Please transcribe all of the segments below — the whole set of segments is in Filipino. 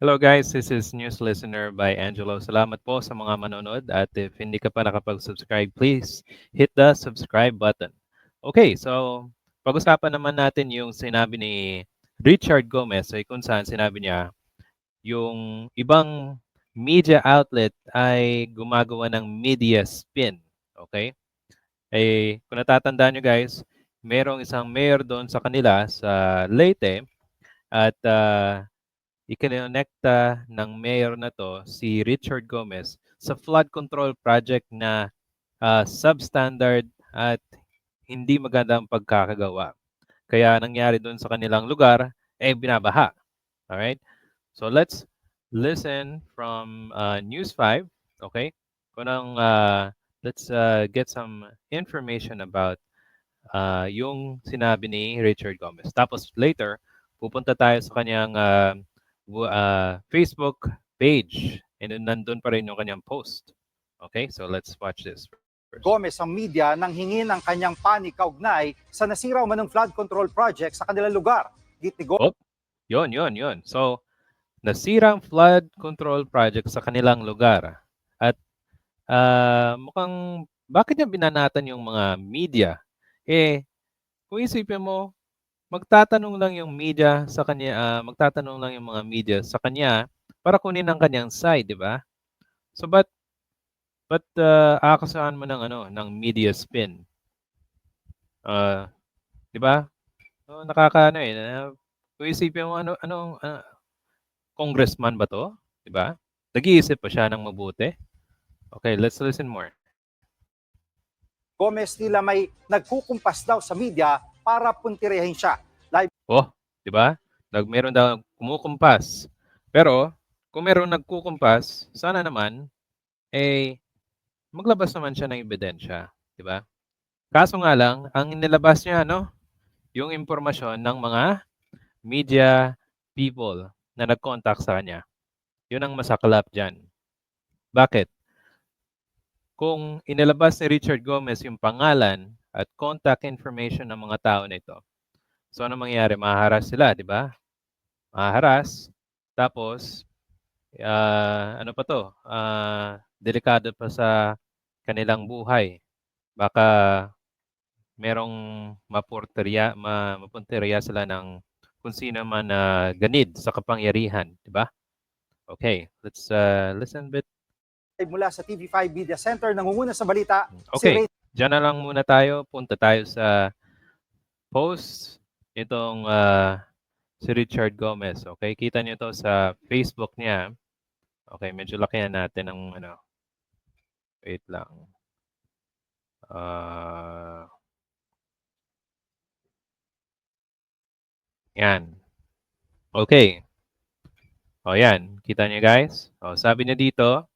Hello guys, this is News Listener by Angelo. Salamat po sa mga manonood at if hindi ka pa nakapag-subscribe, please hit the subscribe button. Okay, so pag-usapan naman natin yung sinabi ni Richard Gomez ay kung saan sinabi niya yung ibang media outlet ay gumagawa ng media spin. Okay? Eh, kung natatandaan nyo guys, merong isang mayor doon sa kanila sa Leyte at ikinonekta ng mayor na 'to si Richard Gomez sa flood control project na, substandard at hindi magandang pagkakagawa. Kaya nangyari dun sa kanilang lugar, eh, binabaha. Alright? So let's listen from, News 5, okay? Kunang, let's, get some information about, yung sinabi ni Richard Gomez. Tapos later, pupunta tayo sa kanyang, Facebook page and then nandun pa rin yung kanyang post. Okay, so let's watch this first. Gomez ang media nang hingin ang kanyang panig kaugnay sa nasira umanong flood control project sa kanilang lugar. Git ni Gomez. Oh, yun. So, nasirang flood control project sa kanilang lugar. At mukhang bakit niya binanatan yung mga media? Eh, kung isipin mo, magtatanong lang yung media sa kanya, magtatanong lang yung mga media sa kanya para kunin ang kanyang side, di ba? So, but aakasahan mo ng ano, ng media spin. 'Di ba? So, nakakaano eh. Kung isipin mo anong congressman ba 'to, 'di ba? Nag-iisip pa siya ng mabuti. Okay, let's listen more. Gomez nila may nagkukumpas daw sa media para puntirehin siya. Live Oh, 'di ba? Meron daw kumukumpas. Pero kung meron nagkukumpas, sana naman eh maglabas naman siya ng ebidensya, 'di ba? Kaso nga lang, ang inilabas niya ano, yung impormasyon ng mga media people na nag-contact sa kanya. Yun ang masaklap diyan. Bakit? Kung inilabas ni Richard Gomez yung pangalan at contact information ng mga tao nito, so ano mangyayari? Mahaharas sila, di ba? Mahaharas. Tapos, ano pa to? Delikado pa sa kanilang buhay. Baka merong mapunteriya sila ng kung sino man na ganid sa kapangyarihan, di ba? Okay, let's listen a bit. mula sa TV5 Media Center, nangunguna sa balita si Okay, Ray. diyan na lang muna tayo. Punta tayo sa post itong si Richard Gomez. Okay, kita niyo to sa Facebook niya. Okay, medyo lakihan natin ng ano. Wait lang. Yan. Okay. O yan, kita niyo guys? O sabi niya dito,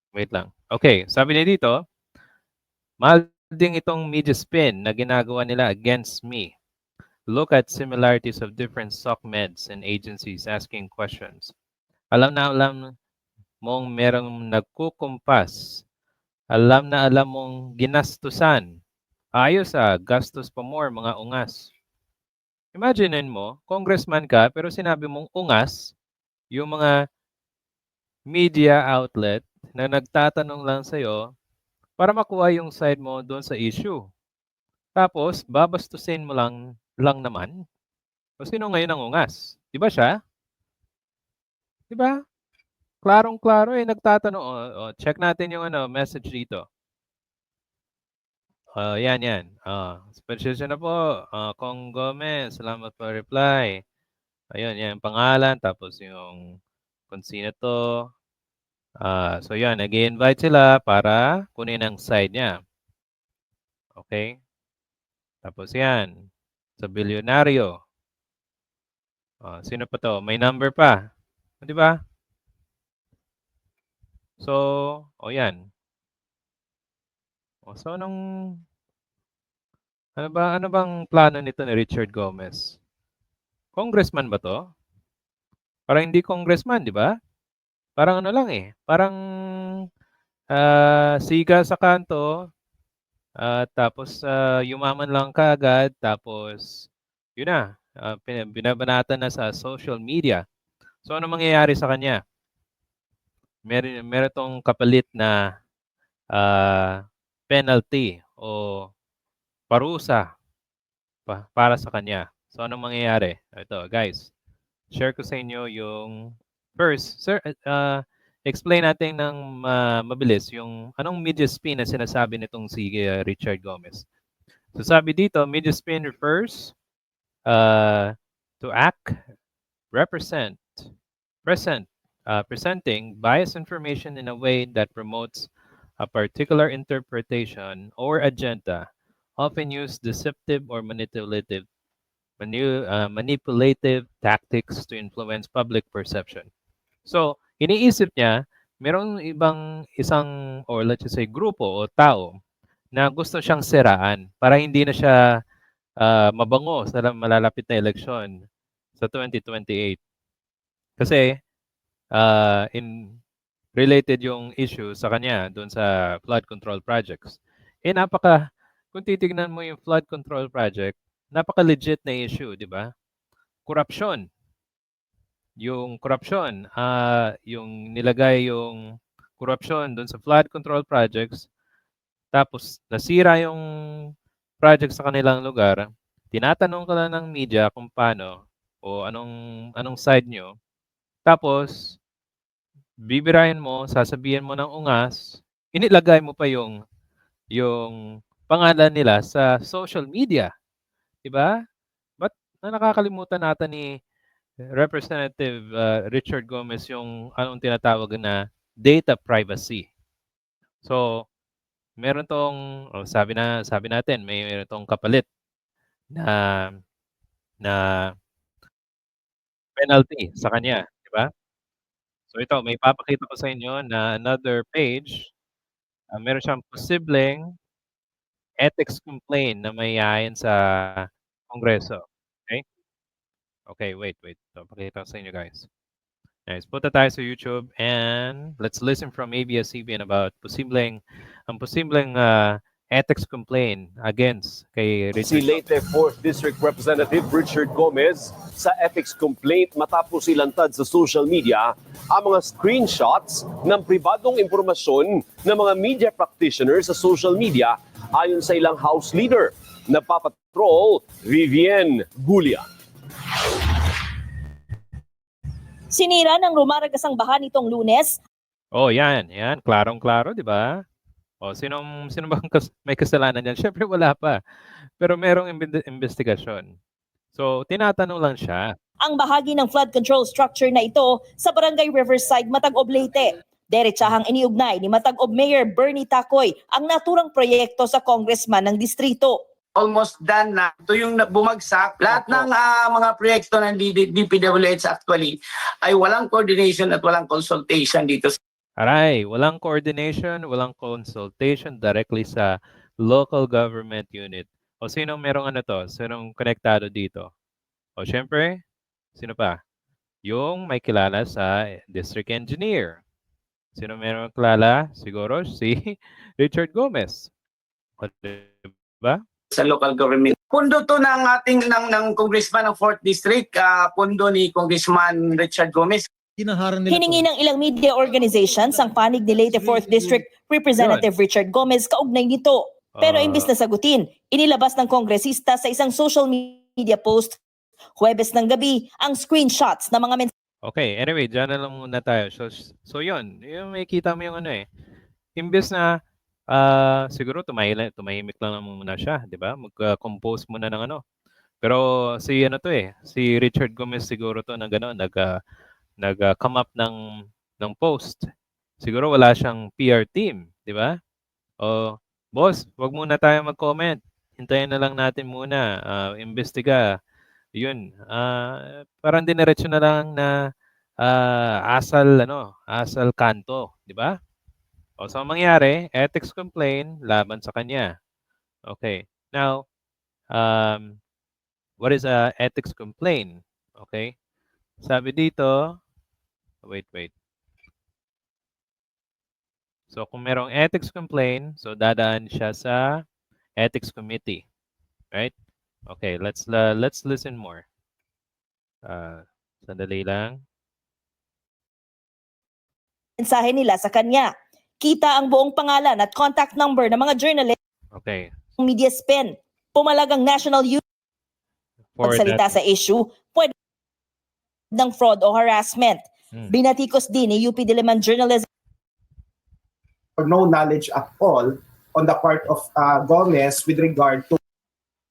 wait lang. Okay, sabi niya dito, mahal din itong media spin na ginagawa nila against me. Look at similarities of different SOCMEDs and agencies asking questions. Alam mong merong nagkukumpas. Alam na alam mong ginastusan. Ayos gastos pa more mga ungas. Imaginein mo, congressman ka pero sinabi mong ungas yung mga media outlet na nagtatanong lang sa'yo para makuha yung side mo doon sa issue. Tapos, babastusin mo lang naman. O sino ngayon ang ungas? Di ba siya? Di ba? Klarong-klaro eh, nagtatanong. Check natin yung message dito. Yan. Pasensya na po, Kong Gomez. Salamat po reply. Ayun, yan, pangalan, tapos yung kung sino to. So yan, nag-i-invite sila para kunin ang side niya. Okay? Tapos yan, sa bilyonaryo. Sino pa to? May number pa. Di ba? So, yan. So ano bang plano nito ni Richard Gomez? Congressman ba to? Parang hindi congressman, di ba? Parang ano lang eh. Parang siga sa kanto, Tapos yumaman lang kaagad, tapos yun na, binabanatan na sa social media. So ano mangyayari sa kanya? Meron tong kapalit na penalty o parusa para sa kanya. So ano mangyayari? Ito guys, share ko sa inyo yung first. Sir, explain natin ng mabilis yung anong media spin na sinasabi nitong si Richard Gomez. So sabi dito, media spin refers to act, represent, presenting biased information in a way that promotes a particular interpretation or agenda, often use deceptive or manipulative tactics to influence public perception. So, iniisip niya, merong isang or let's just say grupo o tao na gusto siyang siraan para hindi na siya mabango sa malalapit na eleksyon sa 2028. Kasi in related yung issue sa kanya doon sa flood control projects. Kung titignan mo yung flood control project, napaka-legit na issue, di ba? Korupsyon. Yung korupsyon, yung nilagay yung korupsyon doon sa flood control projects, tapos nasira yung project sa kanilang lugar, tinatanong ka lang ng media kung paano o anong side nyo, tapos bibirahin mo, sasabihin mo ng ungas, inilagay mo pa yung pangalan nila sa social media, 'di ba? Ba't nakakalimutan natin ni Representative Richard Gomez yung anong tinatawag na data privacy. So, meron tong sabi natin meron tong kapalit na na penalty sa kanya, 'di ba? So ito, may papakita ko sa inyo na another page, meron siyang posibleng ethics complaint na mahihain sa Kongreso. Okay? Okay, wait. So, pakita ko sa inyo guys. Nice. Punta tayo sa YouTube and let's listen from ABS-CBN about posibleng ethics complaint against kay Si Richard Leyte Gomez. 4th District Representative Richard Gomez sa ethics complaint matapos ilantad sa social media ang mga screenshots ng pribadong impormasyon ng mga media practitioners sa social media ayon sa ilang House leader. Nagpapatrol, Vivienne Gulia. Sinira ng rumaragasang baha nitong Lunes Oh, yan. Klarong-klaro, 'di ba? O sino bang may kasalanan diyan? Siyempre wala pa. Pero merong investigasyon. So, tinatanong lang siya. ang bahagi ng flood control structure na ito sa Barangay Riverside, Matag-Ob, Leyte. Diretsahang iniugnay ni Matag-Ob Mayor Bernie Tacoy ang naturang proyekto sa congressman ng distrito. Almost done na. Ito yung bumagsak. Lahat ng mga proyekto ng DPWH actually ay walang coordination at walang consultation dito. Aray, walang coordination, walang consultation directly sa local government unit. O sinong merong ano to? Sinong konektado dito? O syempre, sino pa? Yung may kilala sa district engineer. Sino merong kilala? Siguro si Richard Gomez. O, diba? Sa local government. Pundo to ng ating ng congressman ng 4th District, pundo ni Congressman Richard Gomez. Hiningi ng ilang media organizations ang panig ni Leyte 4th District Representative Richard Gomez kaugnay nito. Pero imbis na sagutin, inilabas ng kongresista sa isang social media post Huwebes ng gabi ang screenshots ng mga Okay, anyway, dyan na lang muna tayo. So yun, yung makikita mo yung ano eh. Imbes na siguro tumahimik lang muna siya, di ba? Mag-compose muna ng ano. Pero si ano to eh, si Richard Gomez siguro to na gano'n, nag-come up ng post. Siguro wala siyang PR team, di ba? O, boss, wag muna tayo mag-comment. Hintayin na lang natin muna, imbestiga. Yun, parang diniretso na lang na asal kanto, di ba? O so ang mangyari, ethics complaint laban sa kanya. Okay. Now, what is a ethics complaint? Okay? Sabi dito, wait. So kung merong ethics complaint, so dadaan siya sa ethics committee, right? Okay, let's listen more. Sandali lang. mensahe nila sa kanya. Kita ang buong pangalan at contact number ng mga journalist Okay. ng media spin. Pumalagang national youth For pagsalita that, sa issue, pwede ng fraud o harassment. Binatikos din ni UP Diliman journalism or no knowledge at all on the part of Gomez with regard to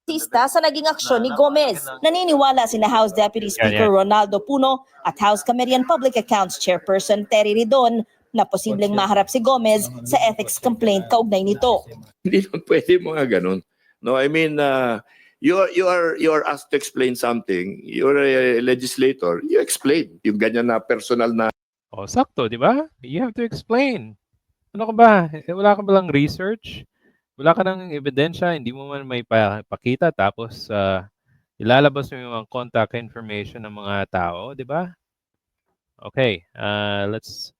sa naging aksyon ni Gomez. Naniniwala sina House Deputy Speaker Ronaldo Puno at House Committee on Public Accounts Chairperson Terry Ridon na posibleng maharap si Gomez sa ethics complaint kaugnay nito. Hindi naman pwede mga ganun. No, I mean, you are asked to explain something. You're a legislator. You explain. Yung ganyan na personal na. oh, sakto, di ba? You have to explain. Ano ka ba? Wala ka ba lang research? Wala ka ng ebidensya, hindi mo man may pakita, tapos ilalabas mo yung mga contact information ng mga tao, di ba? Okay, let's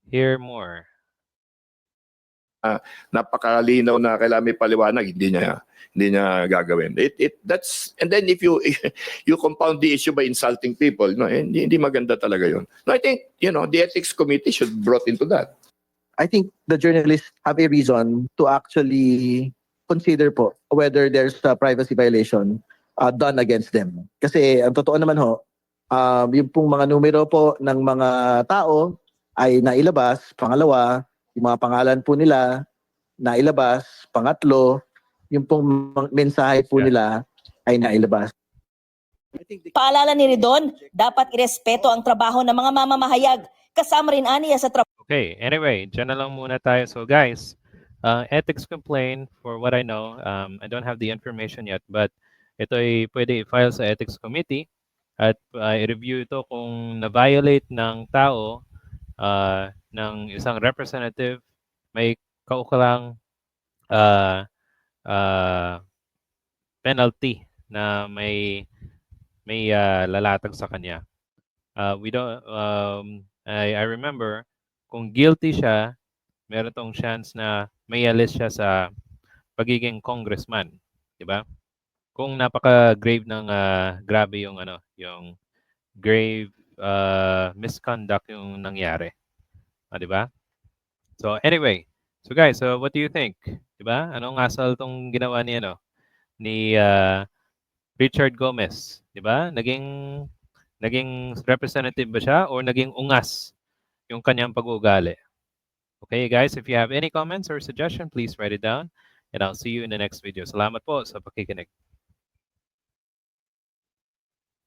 hear more. Napakalinaw na kailangan may paliwanag, hindi niya gagawin. That's, and then if you compound the issue by insulting people, no, hindi maganda talaga yun. No, I think, the ethics committee should brought into that. I think the journalists have a reason to actually consider po whether there's a privacy violation done against them. Kasi ang totoo naman ho, yung pong mga numero po ng mga tao ay nailabas. Pangalawa, yung mga pangalan po nila nailabas. Pangatlo, yung pong mensahe po nila ay nailabas. Paalala ni Ridon, dapat irespeto ang trabaho ng mga mamamahayag. Kasama rin aniya sa trabaho. Okay, anyway, dyan na lang muna tayo. So guys, ethics complaint, for what I know, I don't have the information yet, but ito ay pwede i-file sa ethics committee at i-review ito kung na-violate ng tao, ng isang representative, may kaukulang penalty na may lalatag sa kanya. We don't I remember kung guilty siya, meron tong chance na may alis siya sa pagiging congressman, di ba? Kung napaka-grave ng grabe yung yung grave misconduct yung nangyari. Di ba? So anyway, so guys, what do you think? Di ba? Anong asal tong ginawa ni ni Richard Gomez, di ba? Naging representative ba siya or naging ungas yung kanyang pag-uugali? Okay, guys, if you have any comments or suggestion, please write it down and I'll see you in the next video. Salamat po sa pakikinig.